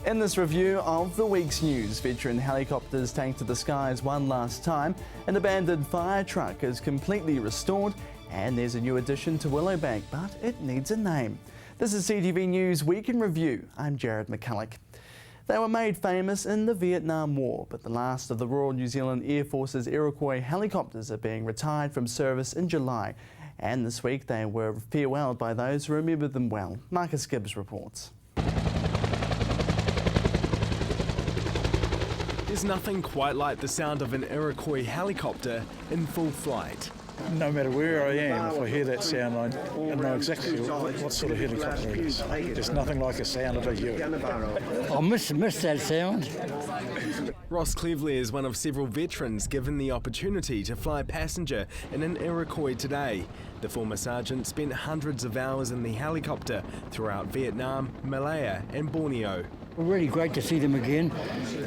In this review of the week's news, veteran helicopters take to the skies one last time, an abandoned fire truck is completely restored, and there's a new addition to Willowbank, but it needs a name. This is CTV News Week in Review. I'm Jared McCulloch. They were made famous in the Vietnam War, but the last of the Royal New Zealand Air Force's Iroquois helicopters are being retired from service in July. And this week they were farewelled by those who remember them well. Marcus Gibbs reports. There's nothing quite like the sound of an Iroquois helicopter in full flight. No matter where I am, if I hear that sound, I know exactly what sort of helicopter it is. There's nothing like a sound of a U. I miss that sound. Ross Cleverley is one of several veterans given the opportunity to fly passenger in an Iroquois today. The former sergeant spent hundreds of hours in the helicopter throughout Vietnam, Malaya and Borneo. Really great to see them again.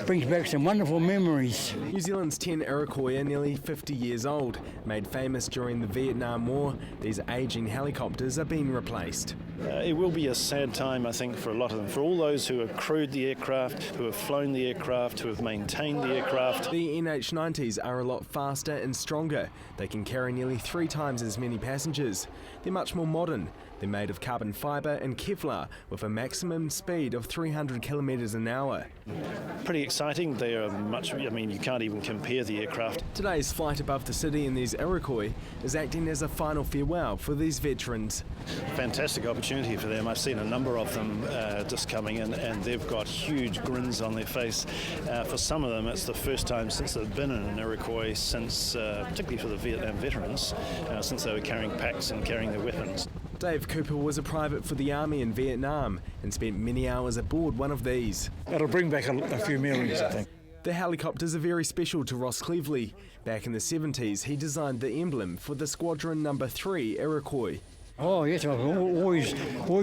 Brings back some wonderful memories. New Zealand's 10 Iroquois are nearly 50 years old. Made famous during the Vietnam War, these ageing helicopters are being replaced. It will be a sad time, I think, for a lot of them. For all those who have crewed the aircraft, who have flown the aircraft, who have maintained the aircraft. The NH90s are a lot faster and stronger. They can carry nearly 3 times as many passengers. They're much more modern. They're made of carbon fibre and Kevlar with a maximum speed of 300 kilometres an hour. Pretty exciting. They are you can't even compare the aircraft. Today's flight above the city in these Iroquois is acting as a final farewell for these veterans. Fantastic opportunity for them. I've seen a number of them just coming in, and they've got huge grins on their face. For some of them, it's the first time since they've been in an Iroquois since, particularly for the Vietnam veterans, since they were carrying packs and carrying their weapons. Dave Cooper was a private for the Army in Vietnam and spent many hours aboard one of these. It'll bring back a few memories, I think. The helicopters are very special to Ross Cleverley. Back in the 70s, he designed the emblem for the Squadron No. 3 Iroquois. Oh yes, I've always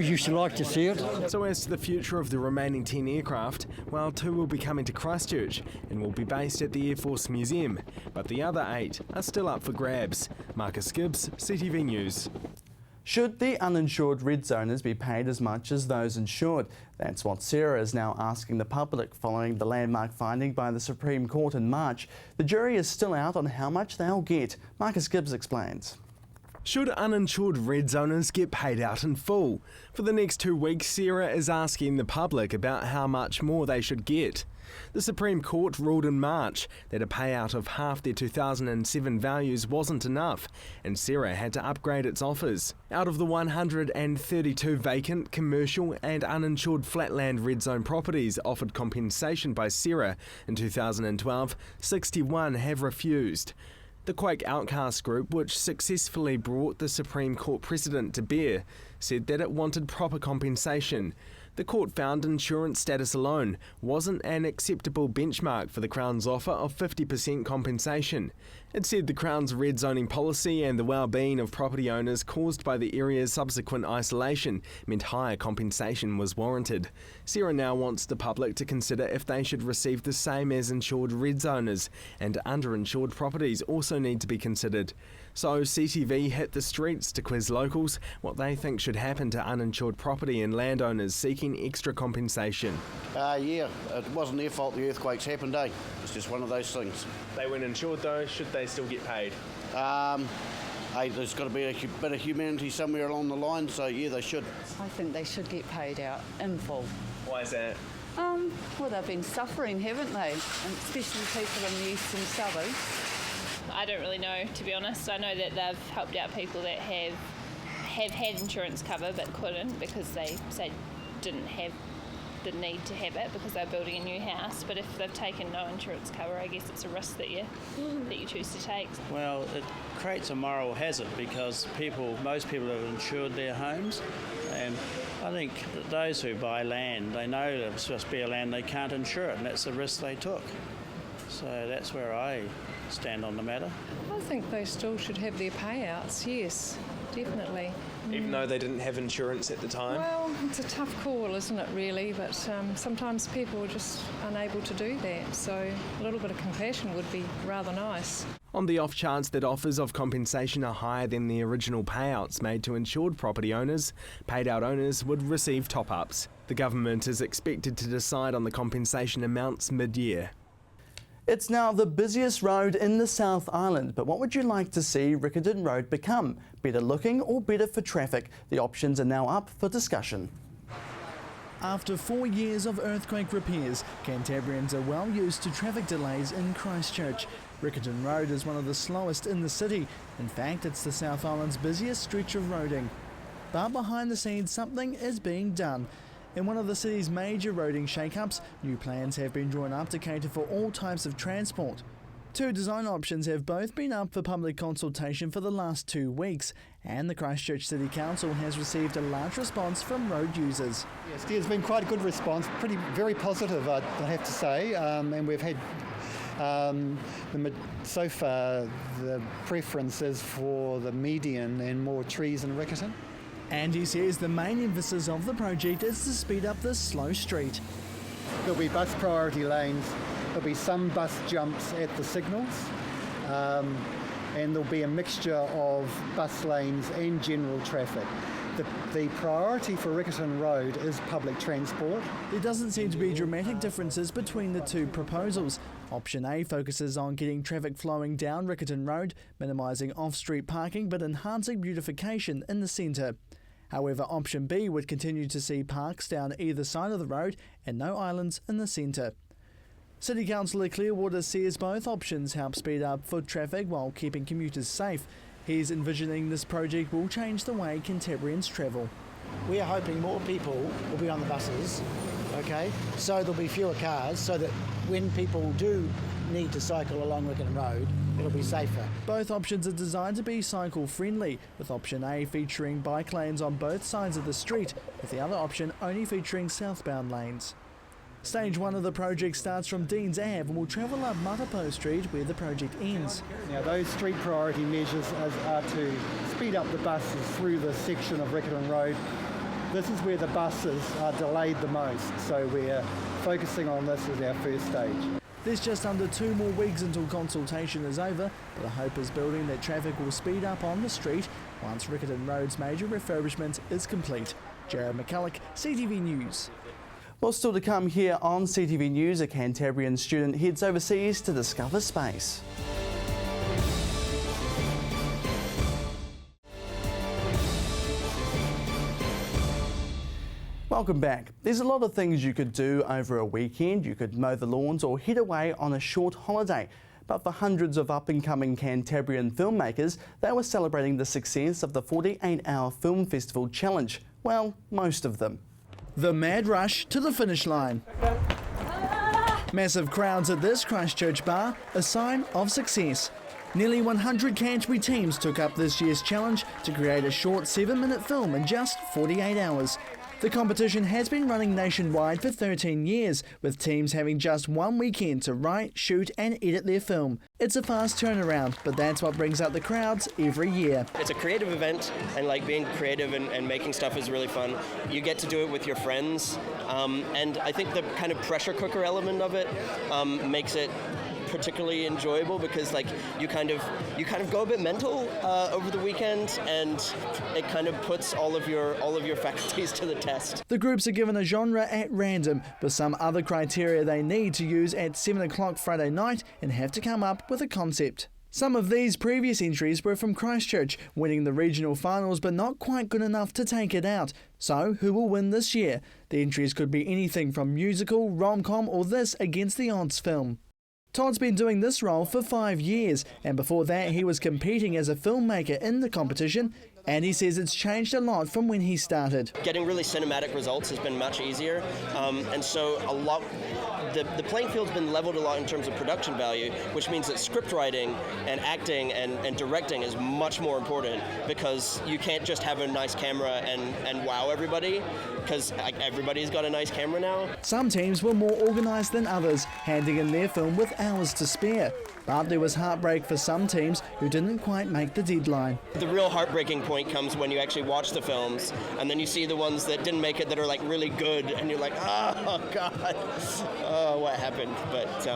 used to like to see it. So as to the future of the remaining 10 aircraft, well, 2 will be coming to Christchurch and will be based at the Air Force Museum, but the other 8 are still up for grabs. Marcus Gibbs, CTV News. Should the uninsured red zoners be paid as much as those insured? That's what Sarah is now asking the public following the landmark finding by the Supreme Court in March. The jury is still out on how much they'll get. Marcus Gibbs explains. Should uninsured red zoners get paid out in full? For the next 2 weeks, Sarah is asking the public about how much more they should get. The Supreme Court ruled in March that a payout of half their 2007 values wasn't enough, and Sarah had to upgrade its offers. Out of the 132 vacant, commercial and uninsured flatland red zone properties offered compensation by Sarah in 2012, 61 have refused. The Quake Outcast group, which successfully brought the Supreme Court precedent to bear, said that it wanted proper compensation. The court found insurance status alone wasn't an acceptable benchmark for the Crown's offer of 50% compensation. It said the Crown's red zoning policy and the well-being of property owners caused by the area's subsequent isolation meant higher compensation was warranted. Sarah now wants the public to consider if they should receive the same as insured red zoners, and underinsured properties also need to be considered. So CTV hit the streets to quiz locals what they think should happen to uninsured property and landowners seeking extra compensation. Yeah, it wasn't their fault the earthquakes happened, eh? It's just one of those things. They weren't insured though, should they still get paid? Hey, there's got to be a bit of humanity somewhere along the line, so yeah, they should. I think they should get paid out in full. Why is that? Well, they've been suffering, haven't they? And especially people in the eastern suburbs. I don't really know, to be honest. I know that they've helped out people that have had insurance cover but couldn't because they didn't have the need to have it because they're building a new house. But if they've taken no insurance cover, I guess it's a risk that you choose to take. Well, it creates a moral hazard because most people have insured their homes, and I think that those who buy land, they know it's supposed to be a land they can't insure it, and that's the risk they took. So that's where I stand on the matter. I think they still should have their payouts, yes, definitely. Even though they didn't have insurance at the time? Well, it's a tough call, isn't it, really? But sometimes people are just unable to do that, so a little bit of compassion would be rather nice. On the off chance that offers of compensation are higher than the original payouts made to insured property owners, paid out owners would receive top-ups. The government is expected to decide on the compensation amounts mid-year. It's now the busiest road in the South Island, but what would you like to see Riccarton Road become? Better looking or better for traffic? The options are now up for discussion. After 4 years of earthquake repairs, Canterburyans are well used to traffic delays in Christchurch. Riccarton Road is one of the slowest in the city. In fact, it's the South Island's busiest stretch of roading. But behind the scenes, something is being done. In one of the city's major roading shake-ups, new plans have been drawn up to cater for all types of transport. 2 design options have both been up for public consultation for the last 2 weeks, and the Christchurch City Council has received a large response from road users. Yes, there's been quite a good response, very positive, I have to say, and we've had so far the preference is for the median and more trees in Riccarton. And he says the main emphasis of the project is to speed up this slow street. There'll be bus priority lanes, there'll be some bus jumps at the signals, and there'll be a mixture of bus lanes and general traffic. The priority for Riccarton Road is public transport. There doesn't seem to be dramatic differences between the 2 proposals. Option A focuses on getting traffic flowing down Riccarton Road, minimising off-street parking but enhancing beautification in the centre. However, option B would continue to see parks down either side of the road and no islands in the centre. City Councillor Clearwater says both options help speed up foot traffic while keeping commuters safe. He's envisioning this project will change the way Canterburyans travel. We are hoping more people will be on the buses, okay, so there'll be fewer cars, so that when people do need to cycle along Riccarton Road, it'll be safer. Both options are designed to be cycle friendly, with option A featuring bike lanes on both sides of the street, with the other option only featuring southbound lanes. Stage 1 of the project starts from Deans Ave and will travel up Matapo Street where the project ends. Now those street priority measures are to speed up the buses through this section of Riccarton Road. This is where the buses are delayed the most, so we're focusing on this as our first stage. There's just under 2 more weeks until consultation is over, but the hope is building that traffic will speed up on the street once Riccarton Road's major refurbishment is complete. Jared McCulloch, CTV News. Well, still to come here on CTV News, a Canterburyan student heads overseas to discover space. Welcome back. There's a lot of things you could do over a weekend. You could mow the lawns or head away on a short holiday. But for hundreds of up-and-coming Canterburyan filmmakers, they were celebrating the success of the 48-hour Film Festival Challenge. Well, most of them. The mad rush to the finish line. Massive crowds at this Christchurch bar, a sign of success. Nearly 100 Canterbury teams took up this year's challenge to create a short 7-minute film in just 48 hours. The competition has been running nationwide for 13 years, with teams having just 1 weekend to write, shoot and edit their film. It's a fast turnaround, but that's what brings out the crowds every year. It's a creative event, and like being creative and making stuff is really fun. You get to do it with your friends, and I think the kind of pressure cooker element of it makes it particularly enjoyable, because like you kind of go a bit mental over the weekend, and it kind of puts all of your faculties to the test. The groups are given a genre at random, with some other criteria they need to use at 7 o'clock Friday night, and have to come up with a concept. Some of these previous entries were from Christchurch, winning the regional finals but not quite good enough to take it out. So, who will win this year? The entries could be anything from musical, rom-com or this against the odds film. Todd's been doing this role for 5 years, and before that he was competing as a filmmaker in the competition, and he says it's changed a lot from when he started. Getting really cinematic results has been much easier, and so the playing field's been leveled a lot in terms of production value, which means that script writing and acting and directing is much more important, because you can't just have a nice camera and wow everybody, because everybody's got a nice camera now. Some teams were more organised than others, handing in their film with hours to spare. But there was heartbreak for some teams who didn't quite make the deadline. The real heartbreaking point comes when you actually watch the films and then you see the ones that didn't make it that are like really good and you're like, oh God, oh, what happened? But,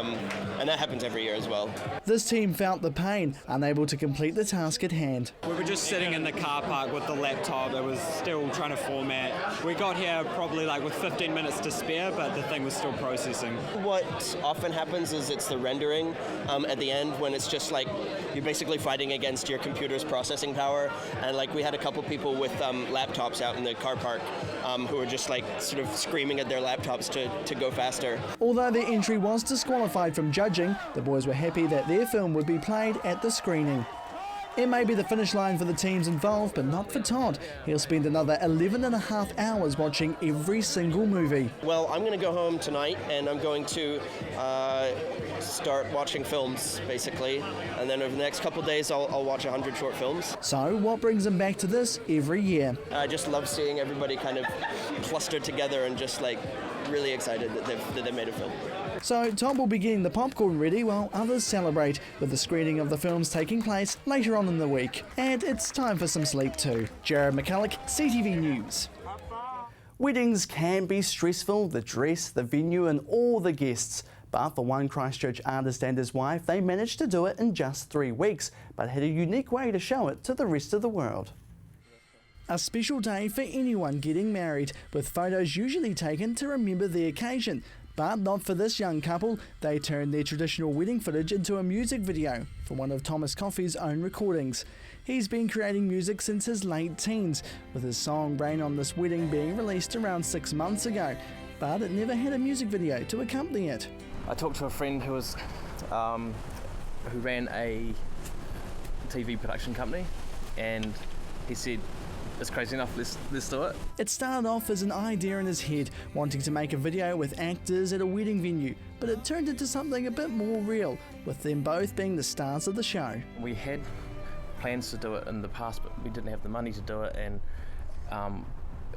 and that happens every year as well. This team felt the pain, unable to complete the task at hand. We were just sitting in the car park with the laptop. It was still trying to format. We got here probably like with 15 minutes to spare, but the thing was still processing. What often happens is it's the rendering at the end when it's just like you're basically fighting against your computer's processing power. And like we had a couple people with laptops out in the car park who were just like sort of screaming at their laptops to go faster. Although their entry was disqualified from judging, the boys were happy that their film would be played at the screening. It may be the finish line for the teams involved, but not for Todd. He'll spend another 11.5 hours watching every single movie. Well, I'm going to go home tonight and I'm going to start watching films, basically. And then over the next couple of days, I'll watch 100 short films. So, what brings him back to this every year? I just love seeing everybody kind of clustered together and just like really excited that they made a film. So Tom will be getting the popcorn ready while others celebrate, with the screening of the films taking place later on in the week. And it's time for some sleep too. Jared McCulloch, CTV News. Weddings can be stressful, the dress, the venue and all the guests. But for one Christchurch artist and his wife, they managed to do it in just 3 weeks, but had a unique way to show it to the rest of the world. A special day for anyone getting married, with photos usually taken to remember the occasion. But not for this young couple. They turned their traditional wedding footage into a music video for one of Thomas Coffey's own recordings. He's been creating music since his late teens, with his song Rain on This Wedding being released around 6 months ago. But it never had a music video to accompany it. I talked to a friend who ran a TV production company, and he said, it's crazy enough, let's do it. It started off as an idea in his head, wanting to make a video with actors at a wedding venue, but it turned into something a bit more real, with them both being the stars of the show. We had plans to do it in the past, but we didn't have the money to do it, and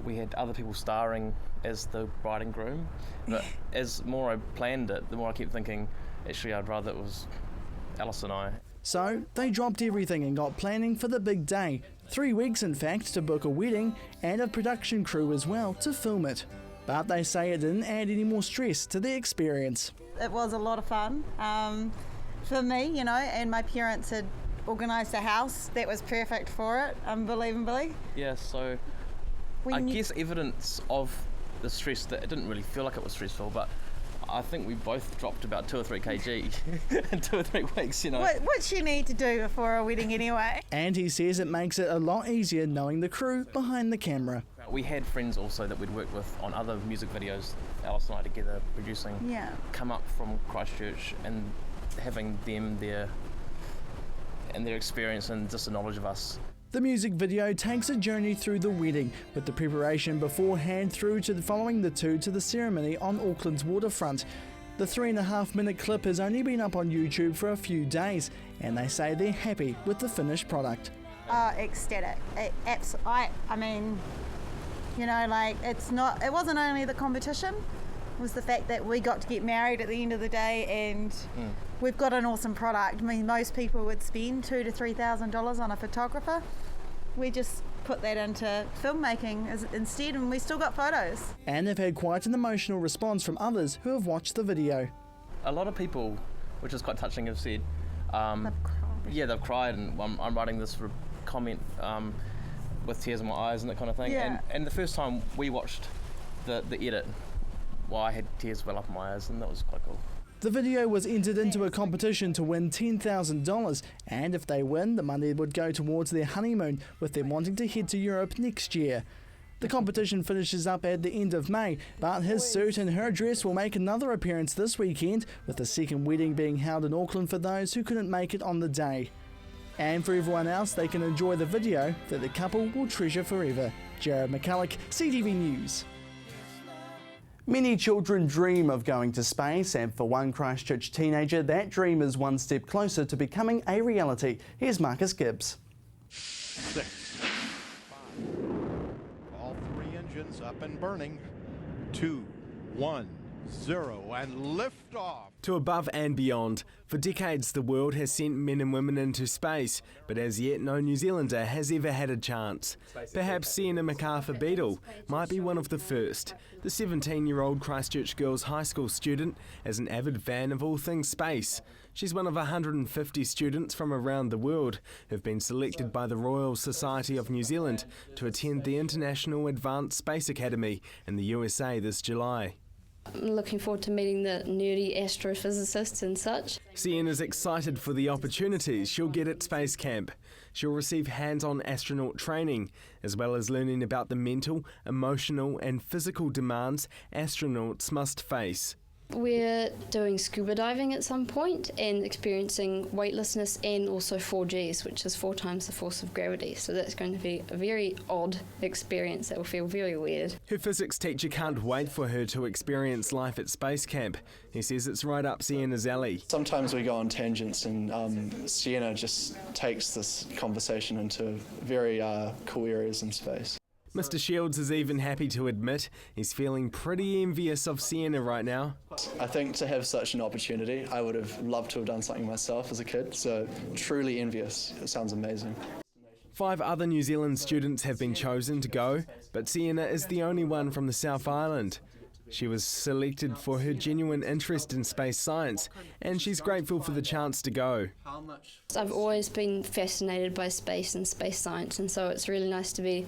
we had other people starring as the bride and groom. But as more I planned it, the more I kept thinking, actually I'd rather it was Alice and I. So they dropped everything and got planning for the big day. 3 weeks in fact to book a wedding, and a production crew as well to film it. But they say it didn't add any more stress to the experience. It was a lot of fun for me, you know, and my parents had organised a house that was perfect for it, unbelievably. Yeah, so I guess evidence of the stress, that it didn't really feel like it was stressful, but I think we both dropped about 2 or 3 kg in 2 or 3 weeks, you know. What you need to do for a wedding anyway. And he says it makes it a lot easier knowing the crew behind the camera. We had friends also that we'd worked with on other music videos, Alice and I together producing, come up from Christchurch, and having them there and their experience and just the knowledge of us. The music video takes a journey through the wedding, with the preparation beforehand through to following the two to the ceremony on Auckland's waterfront. The 3.5-minute clip has only been up on YouTube for a few days, and they say they're happy with the finished product. Ecstatic. I mean, you know, like it wasn't only the competition, it was the fact that we got to get married at the end of the day, and we've got an awesome product. I mean, most people would spend $2,000 to $3,000 on a photographer. We just put that into filmmaking instead, and we still got photos. And they've had quite an emotional response from others who have watched the video. A lot of people, which is quite touching, have said, they've cried, and I'm writing this comment with tears in my eyes and that kind of thing. Yeah. And the first time we watched the edit, well, I had tears well up in my eyes, and that was quite cool. The video was entered into a competition to win $10,000, and if they win, the money would go towards their honeymoon, with them wanting to head to Europe next year. The competition finishes up at the end of May, but his suit and her dress will make another appearance this weekend, with the second wedding being held in Auckland for those who couldn't make it on the day. And for everyone else, they can enjoy the video that the couple will treasure forever. Jared McCulloch, CTV News. Many children dream of going to space, and for one Christchurch teenager, that dream is one step closer to becoming a reality. Here's Marcus Gibbs. 6, 5, all 3 engines up and burning. 2, 1, 0 and lift off. To above and beyond. For decades, the world has sent men and women into space, but as yet no New Zealander has ever had a chance. Perhaps Sienna MacArthur-Beadle might be one of the first. The 17-year-old Christchurch Girls High School student is an avid fan of all things space. She's one of 150 students from around the world who've been selected by the Royal Society of New Zealand to attend the International Advanced Space Academy in the USA this July. I'm looking forward to meeting the nerdy astrophysicists and such. Sienna's excited for the opportunities she'll get at Space Camp. She'll receive hands-on astronaut training, as well as learning about the mental, emotional and physical demands astronauts must face. We're doing scuba diving at some point and experiencing weightlessness and also 4Gs, which is 4 times the force of gravity. So that's going to be a very odd experience that will feel very weird. Her physics teacher can't wait for her to experience life at Space Camp. He says it's right up Sienna's alley. Sometimes we go on tangents and Sienna just takes this conversation into very cool areas in space. Mr. Shields is even happy to admit he's feeling pretty envious of Sienna right now. I think to have such an opportunity, I would have loved to have done something myself as a kid, so truly envious. It sounds amazing. 5 other New Zealand students have been chosen to go, but Sienna is the only one from the South Island. She was selected for her genuine interest in space science, and she's grateful for the chance to go. I've always been fascinated by space and space science, and so it's really nice to be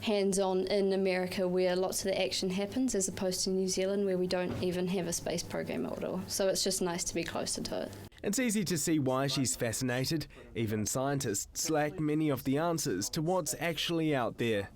hands-on in America where lots of the action happens, as opposed to New Zealand where we don't even have a space program at all. So it's just nice to be closer to it. It's easy to see why she's fascinated. Even scientists lack many of the answers to what's actually out there.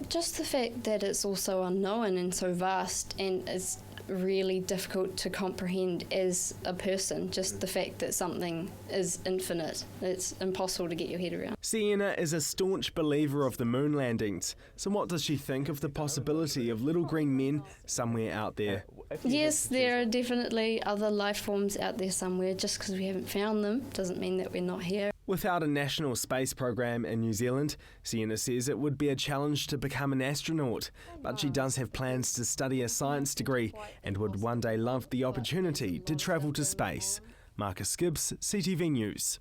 Just the fact that it's also unknown and so vast, and it's really difficult to comprehend as a person. Just the fact that something is infinite, it's impossible to get your head around. Sienna is a staunch believer of the moon landings. So what does she think of the possibility of little green men somewhere out there? Yes, there are definitely other life forms out there somewhere. Just because we haven't found them doesn't mean that we're not here. Without a national space program in New Zealand, Sienna says it would be a challenge to become an astronaut, but she does have plans to study a science degree and would one day love the opportunity to travel to space. Marcus Gibbs, CTV News.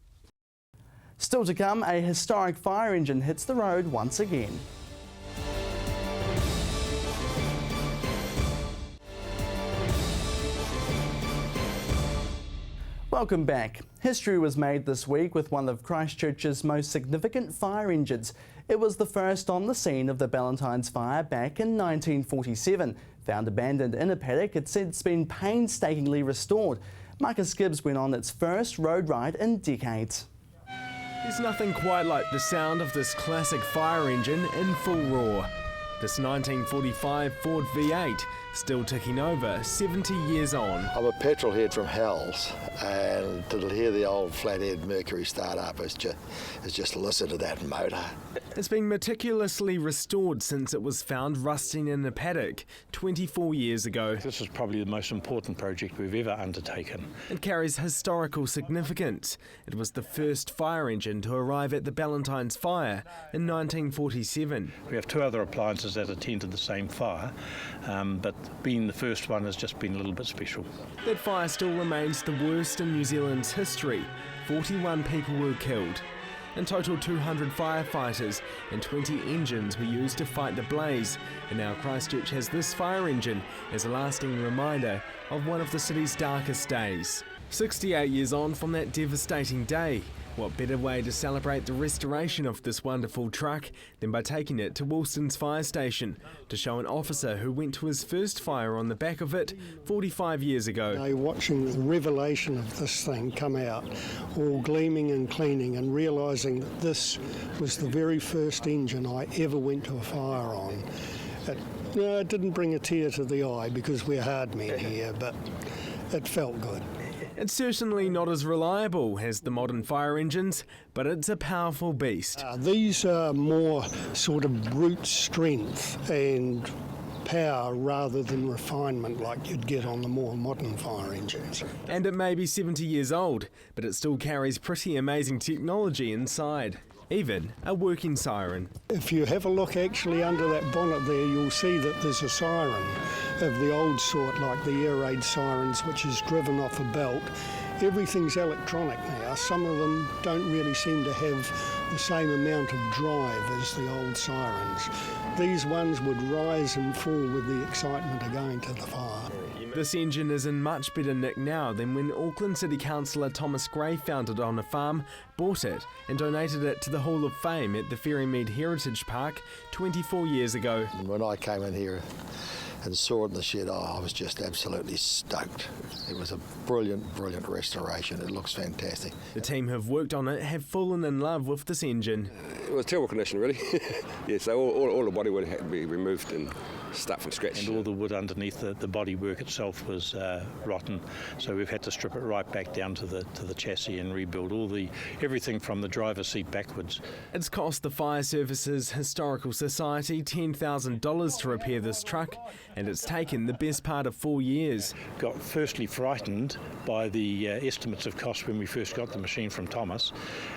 Still to come, a historic fire engine hits the road once again. Welcome back. History was made this week with one of Christchurch's most significant fire engines. It was the first on the scene of the Ballantyne's fire back in 1947. Found abandoned in a paddock, it's since been painstakingly restored. Marcus Gibbs went on its first road ride in decades. There's nothing quite like the sound of this classic fire engine in full roar. This 1945 Ford V8, still ticking over 70 years on. I'm a petrol head from Hells, and to hear the old flathead Mercury start up is just listen to that motor. It's been meticulously restored since it was found rusting in a paddock 24 years ago. This is probably the most important project we've ever undertaken. It carries historical significance. It was the first fire engine to arrive at the Ballantyne's fire in 1947. We have 2 other appliances that attended the same fire, but being the first one has just been a little bit special. That fire still remains the worst in New Zealand's history. 41 people were killed. In total, 200 firefighters and 20 engines were used to fight the blaze, and now Christchurch has this fire engine as a lasting reminder of one of the city's darkest days. 68 years on from that devastating day, what better way to celebrate the restoration of this wonderful truck than by taking it to Woolston's fire station to show an officer who went to his first fire on the back of it 45 years ago. Watching the revelation of this thing come out, all gleaming and cleaning, and realising that this was the very first engine I ever went to a fire on. It didn't bring a tear to the eye because we're hard men here, but it felt good. It's certainly not as reliable as the modern fire engines, but it's a powerful beast. These are more sort of brute strength and power rather than refinement like you'd get on the more modern fire engines. And it may be 70 years old, but it still carries pretty amazing technology inside. even a working siren. If you have a look actually under that bonnet there, you'll see that there's a siren of the old sort, like the air raid sirens, which is driven off a belt. Everything's electronic now. Some of them don't really seem to have the same amount of drive as the old sirens. These ones would rise and fall with the excitement of going to the fire. This engine is in much better nick now than when Auckland City Councillor Thomas Gray found it on a farm, bought it and donated it to the Hall of Fame at the Ferrymead Heritage Park 24 years ago. When I came in here and saw it in the shed, I was just absolutely stoked. It was a brilliant, brilliant restoration. It looks fantastic. The team who have worked on it have fallen in love with this engine. It was a terrible condition, really. Yeah, so all the bodywork had to be removed and start from scratch. And all the wood underneath the bodywork itself was rotten, so we've had to strip it right back down to the chassis and rebuild everything from the driver's seat backwards. It's cost the Fire Services Historical Society $10,000 to repair this truck, and it's taken the best part of 4 years. Got firstly frightened by the estimates of cost when we first got the machine from Thomas,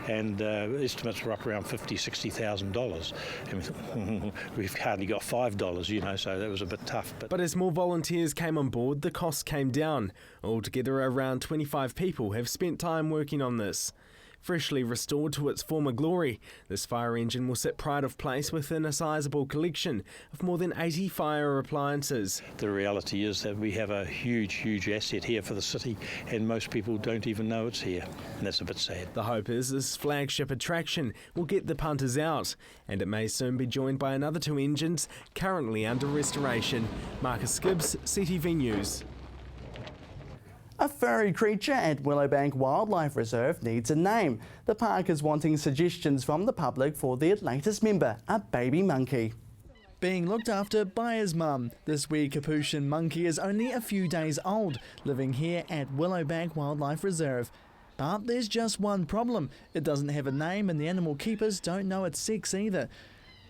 and estimates were up around $50,000-$60,000, and we thought, we've hardly got $5, you know, so that was a bit tough. But as more volunteers came on board, the costs came down. Altogether, around 25 people have spent time working on this. Freshly restored to its former glory, this fire engine will sit pride of place within a sizable collection of more than 80 fire appliances. The reality is that we have a huge, huge asset here for the city, and most people don't even know it's here, and that's a bit sad. The hope is this flagship attraction will get the punters out, and it may soon be joined by another 2 engines currently under restoration. Marcus Gibbs, CTV News. A furry creature at Willowbank Wildlife Reserve needs a name. The park is wanting suggestions from the public for their latest member, a baby monkey. Being looked after by his mum, this wee capuchin monkey is only a few days old, living here at Willowbank Wildlife Reserve. But there's just one problem. It doesn't have a name and the animal keepers don't know its sex either.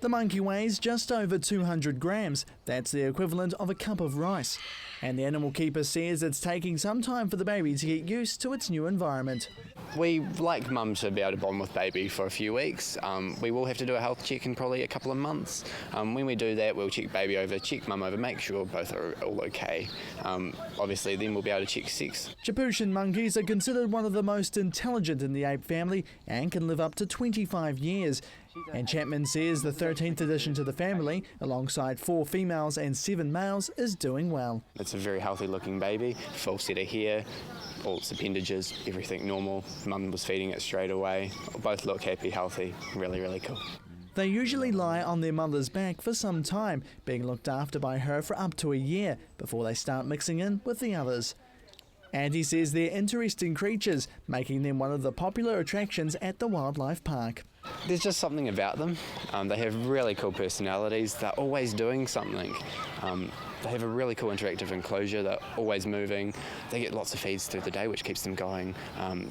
The monkey weighs just over 200 grams. That's the equivalent of a cup of rice. And the animal keeper says it's taking some time for the baby to get used to its new environment. We like mum to be able to bond with baby for a few weeks. We will have to do a health check in probably a couple of months. When we do that, we'll check baby over, check mum over, make sure both are all okay. Obviously, then we'll be able to check sex. Capuchin monkeys are considered one of the most intelligent in the ape family and can live up to 25 years. And Chapman says the 13th addition to the family, alongside 4 females and 7 males, is doing well. It's a very healthy looking baby, full set of hair, all its appendages, everything normal. Mum was feeding it straight away. Both look happy, healthy, really, really cool. They usually lie on their mother's back for some time, being looked after by her for up to a year before they start mixing in with the others. And he says they're interesting creatures, making them one of the popular attractions at the wildlife park. There's just something about them. They have really cool personalities. They're always doing something. They have a really cool interactive enclosure. They're always moving. They get lots of feeds through the day, which keeps them going.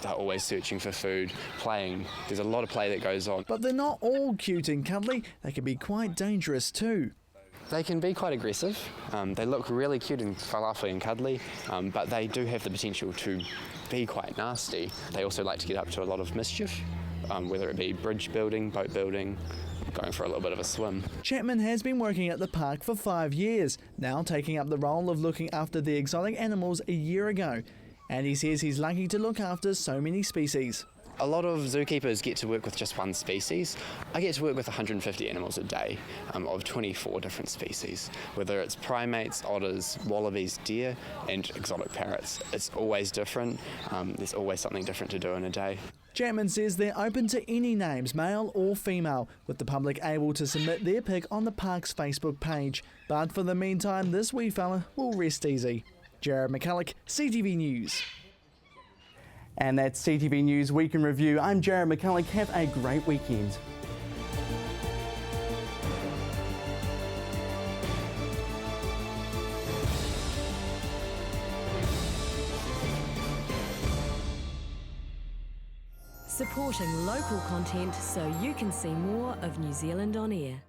They're always searching for food, playing. There's a lot of play that goes on. But they're not all cute and cuddly. They can be quite dangerous too. They can be quite aggressive. They look really cute and fluffy and cuddly, but they do have the potential to be quite nasty. They also like to get up to a lot of mischief, whether it be bridge building, boat building, going for a little bit of a swim. Chapman has been working at the park for 5 years, now taking up the role of looking after the exotic animals a year ago. And he says he's lucky to look after so many species. A lot of zookeepers get to work with just one species. I get to work with 150 animals a day of 24 different species, whether it's primates, otters, wallabies, deer and exotic parrots. It's always different. There's always something different to do in a day. Chapman says they're open to any names, male or female, with the public able to submit their pick on the park's Facebook page. But for the meantime, this wee fella will rest easy. Jared McCulloch, CTV News. And that's CTV News Week in Review. I'm Jared McCulloch. Have a great weekend. Supporting local content so you can see more of New Zealand on air.